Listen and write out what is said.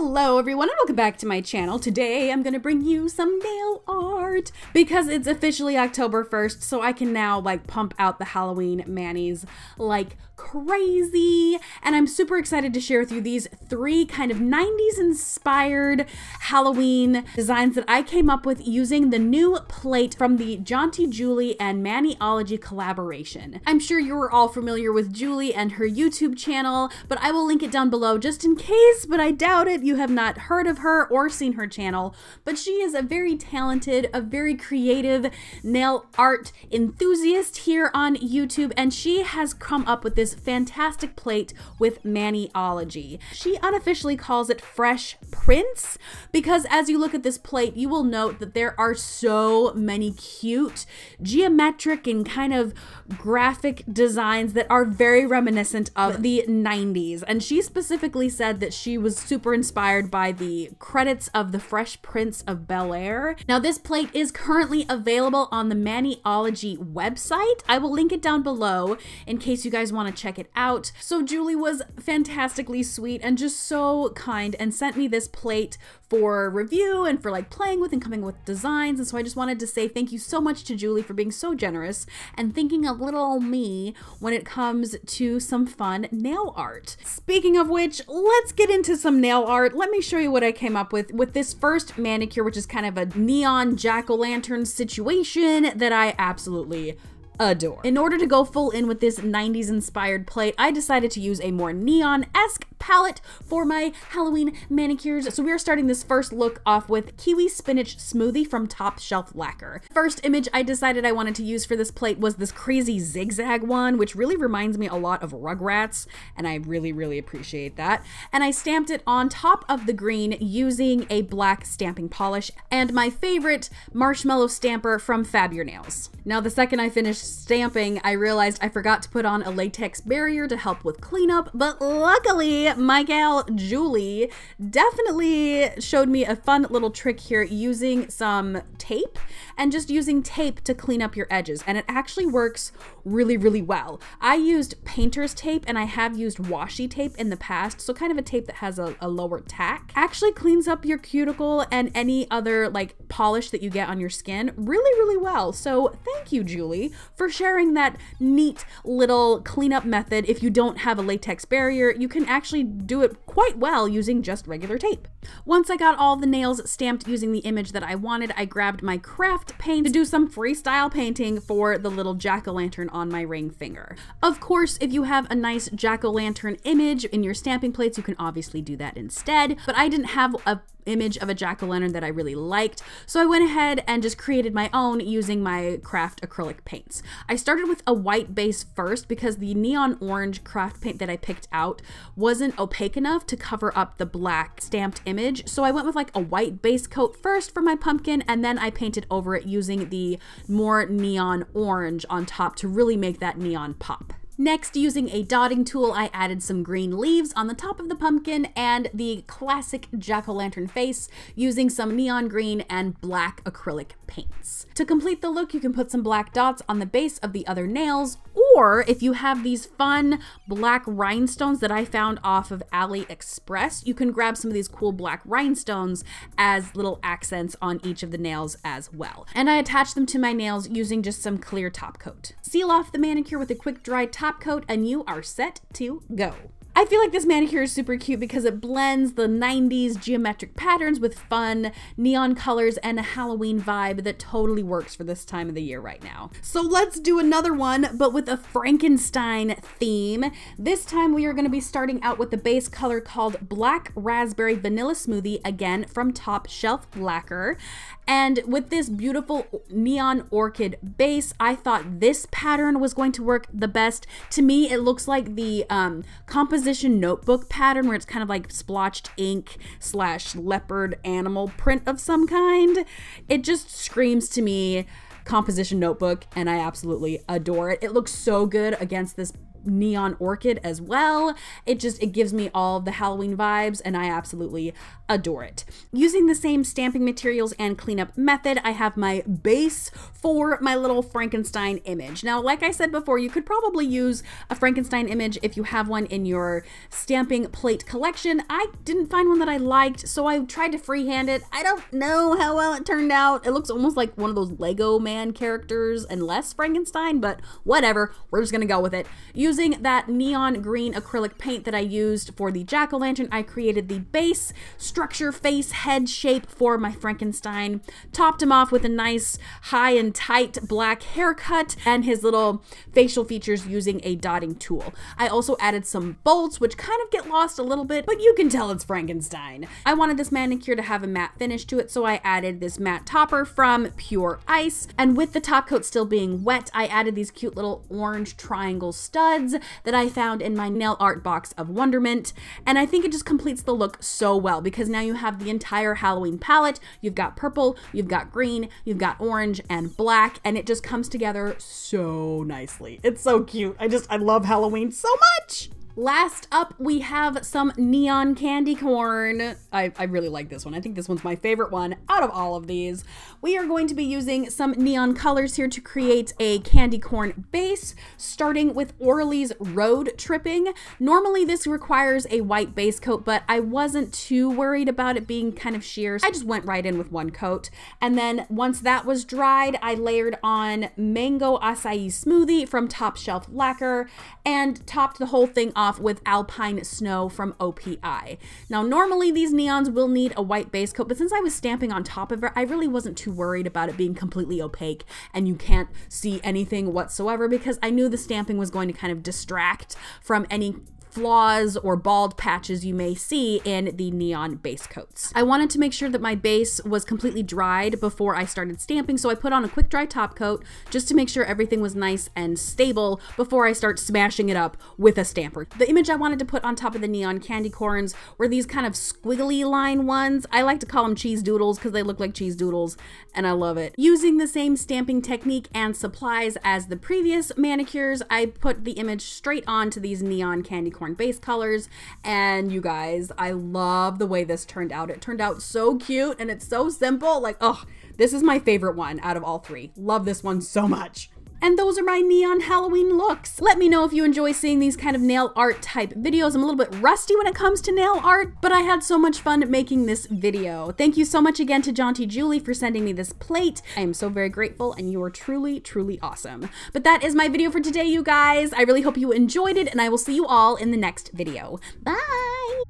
Hello everyone and welcome back to my channel. Today I'm gonna bring you some nail art because it's officially October 1st, so I can now like pump out the Halloween manis like crazy. And I'm super excited to share with you these three kind of 90s inspired Halloween designs that I came up with using the new plate from the Jaunty Juli and Maniology collaboration. I'm sure you're all familiar with Julie and her YouTube channel, but I will link it down below just in case, but I doubt it. You have not heard of her or seen her channel, but she is a very talented, a very creative nail art enthusiast here on YouTube, and she has come up with this fantastic plate with Maniology. She unofficially calls it Fresh Prints because as you look at this plate, you will note that there are so many cute, geometric, and kind of graphic designs that are very reminiscent of the 90s. And she specifically said that she was super inspired by the credits of the Fresh Prince of Bel-Air. Now this plate is currently available on the Maniology website. I will link it down below in case you guys want to check it out. So Julie was fantastically sweet and just so kind and sent me this plate for review and for like playing with and coming with designs. And so I just wanted to say thank you so much to Julie for being so generous and thinking of little old me when it comes to some fun nail art. Speaking of which, let's get into some nail art. Let me show you what I came up with this first manicure, which is kind of a neon jack-o'-lantern situation that I absolutely adore. In order to go full in with this 90s inspired plate, I decided to use a more neon-esque palette for my Halloween manicures. So we are starting this first look off with Kiwi Spinach Smoothie from Top Shelf Lacquer. First image I decided I wanted to use for this plate was this crazy zigzag one, which really reminds me a lot of Rugrats, and I really appreciate that. And I stamped it on top of the green using a black stamping polish and my favorite Marshmallow stamper from FITBIT. Now the second I finished stamping, I realized I forgot to put on a latex barrier to help with cleanup, but luckily my gal Julie definitely showed me a fun little trick here using some tape and just using tape to clean up your edges, and it actually works really well. I used painter's tape and I have used washi tape in the past, so kind of a tape that has a lower tack. Actually cleans up your cuticle and any other like polish that you get on your skin really well. So thank you, Julie, for sharing that neat little cleanup method. If you don't have a latex barrier, you can actually do it quite well using just regular tape. Once I got all the nails stamped using the image that I wanted, I grabbed my craft paint to do some freestyle painting for the little jack-o'-lantern on my ring finger. Of course, if you have a nice jack-o'-lantern image in your stamping plates, you can obviously do that instead, but I didn't have a image of a jack-o'-lantern that I really liked, so I went ahead and just created my own using my craft acrylic paints. I started with a white base first because the neon orange craft paint that I picked out wasn't opaque enough to cover up the black stamped image, so I went with like a white base coat first for my pumpkin, and then I painted over it using the more neon orange on top to really make that neon pop. Next, using a dotting tool, I added some green leaves on the top of the pumpkin and the classic jack-o'-lantern face using some neon green and black acrylic paints. To complete the look, you can put some black dots on the base of the other nails, or if you have these fun black rhinestones that I found off of AliExpress, you can grab some of these cool black rhinestones as little accents on each of the nails as well. And I attached them to my nails using just some clear top coat. Seal off the manicure with a quick dry top coat and you are set to go. I feel like this manicure is super cute because it blends the 90s geometric patterns with fun neon colors and a Halloween vibe that totally works for this time of the year right now. So let's do another one, but with a Frankenstein theme. This time we are going to be starting out with the base color called Black Raspberry Vanilla Smoothie, again from Top Shelf Lacquer. And with this beautiful neon orchid base, I thought this pattern was going to work the best. To me, it looks like the composition notebook pattern where it's kind of like splotched ink / leopard animal print of some kind. It just screams to me composition notebook, and I absolutely adore it. It looks so good against this neon orchid as well. It gives me all of the Halloween vibes, and I absolutely adore it. Using the same stamping materials and cleanup method, I have my base for my little Frankenstein image. Now, like I said before, you could probably use a Frankenstein image if you have one in your stamping plate collection. I didn't find one that I liked, so I tried to freehand it. I don't know how well it turned out. It looks almost like one of those Lego man characters and less Frankenstein, but whatever, we're just gonna go with it. Using that neon green acrylic paint that I used for the jack-o'-lantern, I created the base structure face head shape for my Frankenstein, topped him off with a nice high and tight black haircut and his little facial features using a dotting tool. I also added some bolts, which kind of get lost a little bit, but you can tell it's Frankenstein. I wanted this manicure to have a matte finish to it, so I added this matte topper from Pure Ice, and with the top coat still being wet, I added these cute little orange triangle studs that I found in my nail art box of wonderment, and I think it just completes the look so well because now you have the entire Halloween palette. You've got purple, you've got green, you've got orange and black, and it just comes together so nicely. It's so cute. I love Halloween so much. Last up, we have some neon candy corn. I really like this one. I think this one's my favorite one out of all of these. We are going to be using some neon colors here to create a candy corn base, starting with Orly's Road Tripping. Normally this requires a white base coat, but I wasn't too worried about it being kind of sheer. I just went right in with one coat. And then once that was dried, I layered on Mango Acai Smoothie from Top Shelf Lacquer and topped the whole thing off with Alpine Snow from OPI. Now, normally these neons will need a white base coat, but since I was stamping on top of it, I really wasn't too worried about it being completely opaque and you can't see anything whatsoever because I knew the stamping was going to kind of distract from any flaws or bald patches you may see in the neon base coats. I wanted to make sure that my base was completely dried before I started stamping, so I put on a quick dry top coat just to make sure everything was nice and stable before I start smashing it up with a stamper. The image I wanted to put on top of the neon candy corns were these kind of squiggly line ones. I like to call them cheese doodles because they look like cheese doodles and I love it. Using the same stamping technique and supplies as the previous manicures, I put the image straight onto these neon candy corn base colors, and you guys, I love the way this turned out. It turned out so cute and it's so simple. Like, oh, this is my favorite one out of all three. Love this one so much. And those are my neon Halloween looks. Let me know if you enjoy seeing these kind of nail art type videos. I'm a little bit rusty when it comes to nail art, but I had so much fun making this video. Thank you so much again to Jaunty Juli for sending me this plate. I am so very grateful and you are truly, truly awesome. But that is my video for today, you guys. I really hope you enjoyed it and I will see you all in the next video. Bye!